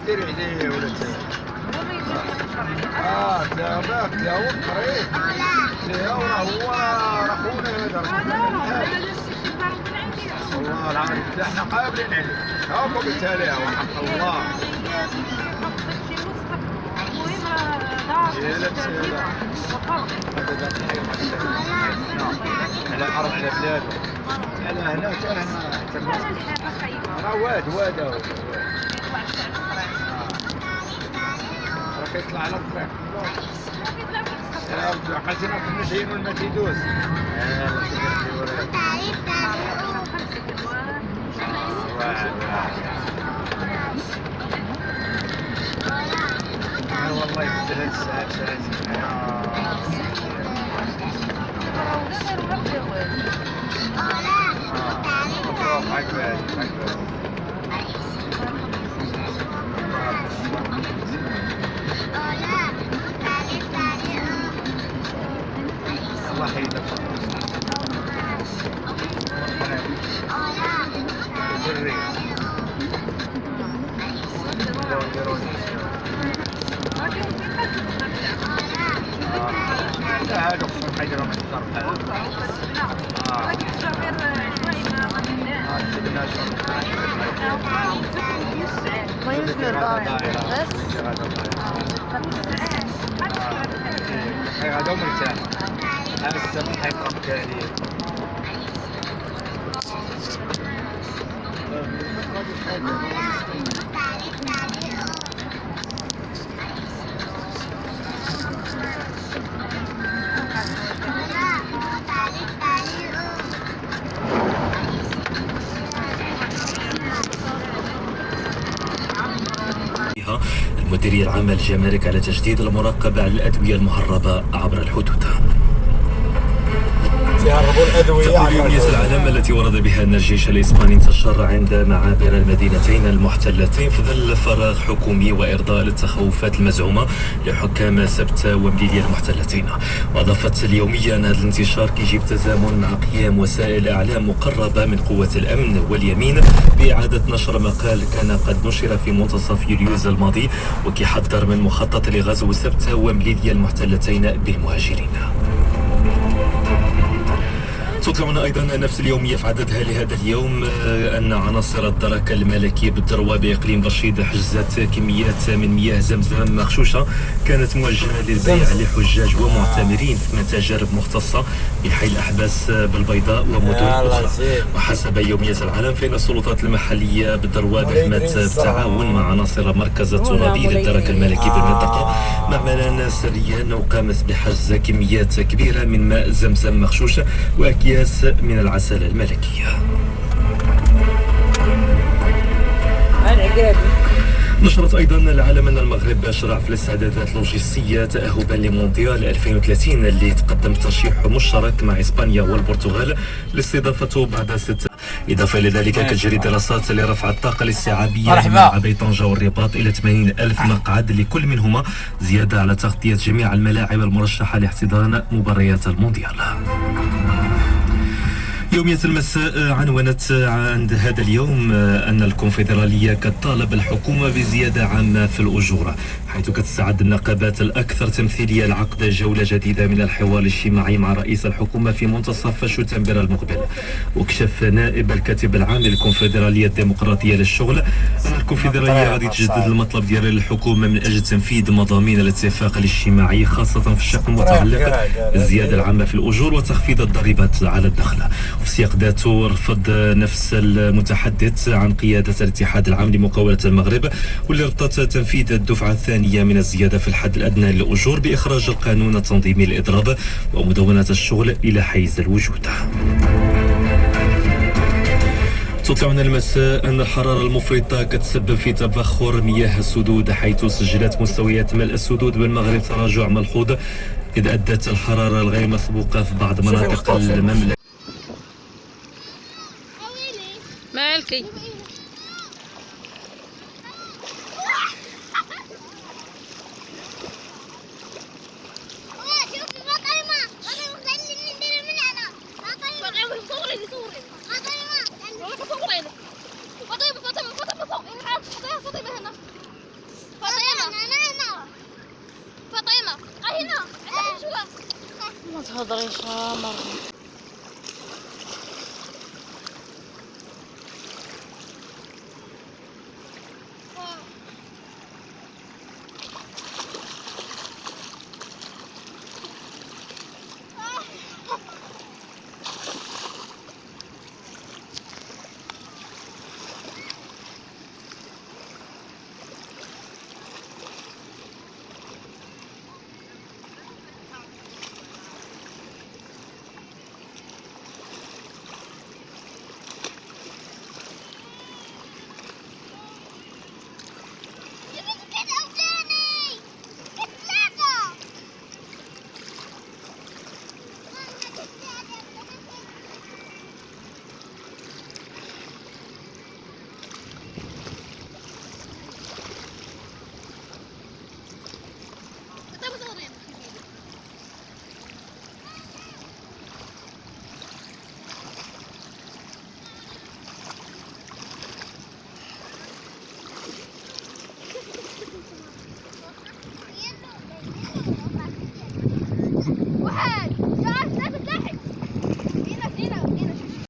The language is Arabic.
ديري عليه ولا تابعك يا هو قريب يا هو رخونا هذا والله العارف احنا قابلين عليه هاكم بالتالي وحق الله على حرب على بلاده على هنا انا واد راك يطلع على الطريق يا ربي حسنا كنا جايين والما تيدوز والله يبدل هاد الساعات الله يحييك لا هذا خصوصا حجرة من الطرف ما يصير بس هذا مرتاح هذا السبب حيقرب تاني المديرية العامة للجمارك على تجديد المراقبة على الأدوية المهربة عبر الحدود. يومية العالم التي ورد بها أن الجيش الإسباني انتشر عند معابر المدينتين المحتلتين في ظل فراغ حكومي وإرضاء للتخوفات المزعومة لحكام سبتة ومليليا المحتلتين. وأضافت اليومية أن هذا الانتشار كيجيب تزامن مع قيام وسائل إعلام مقربة من قوة الأمن واليمين بإعادة نشر مقال كان قد نشر في منتصف يوليوز الماضي وكيحذر من مخطط لغزو سبتة ومليليا المحتلتين بالمهاجرين. تطلعنا أيضا نفس اليومية في عددها لهذا اليوم أن عناصر الدرك الملكي بالدروة بإقليم رشيد حجزت كميات من مياه زمزم مغشوشة كانت موجهة للبيع لحجاج ومعتمرين في تجارب مختصة بحي الأحباس بالبيضاء ومدن أخرى. وحسب يومية العالم فإن السلطات المحلية بالدروة دعمت بالتعاون مع عناصر مركز الترابي للدرك الملكي بالمنطقة معملا سريا وقامت بحجز كميات كبيرة من ماء زمزم مغشوش وأكياس من العسل الملكية. نشرت أيضا العالم أن المغرب شرع في الاستعدادات اللوجستية تأهبا لمونديال 2030 اللي تقدم ترشيح مشترك مع إسبانيا والبرتغال لاستضافته بعد 6. إضافة إلى ذلك كتجري دراسات لرفع الطاقة الاستيعابية مع طنجة والرباط إلى 80,000 مقعد لكل منهما زيادة على تغطية جميع الملاعب المرشحة لاحتضان مباريات المونديال. يومية المساء عنونت عند هذا اليوم أن الكونفدرالية كتطالب الحكومة بزيادة عامة في الأجور، حيث كتستعد النقابات الأكثر تمثيلية لعقد جولة جديدة من الحوار الاجتماعي مع رئيس الحكومة في منتصف شتنبر المقبل. وكشف نائب الكاتب العام للكونفدرالية الديمقراطية للشغل أن الكونفدرالية غادي تجدد المطلب ديال الحكومة من أجل تنفيذ مضامين الاتفاق الاجتماعي خاصة في الشق المتعلق بالزيادة العامة في الأجور وتخفيض الضريبات على الدخل. في سياق ذاته رفض نفس المتحدث عن قيادة الاتحاد العام لمقاولة المغرب واللي ربطت تنفيذ الدفعة الثانية من الزيادة في الحد الأدنى للأجور بإخراج القانون التنظيمي للإضراب ومدونة الشغل إلى حيز الوجود. تطلعنا المساء أن الحرارة المفرطة كتسبب في تبخر مياه السدود، حيث سجلت مستويات ملء السدود بالمغرب تراجع ملحوظ إذ أدت الحرارة الغير مسبوقة في بعض مناطق المملكة. مالكي تضريشها مرة.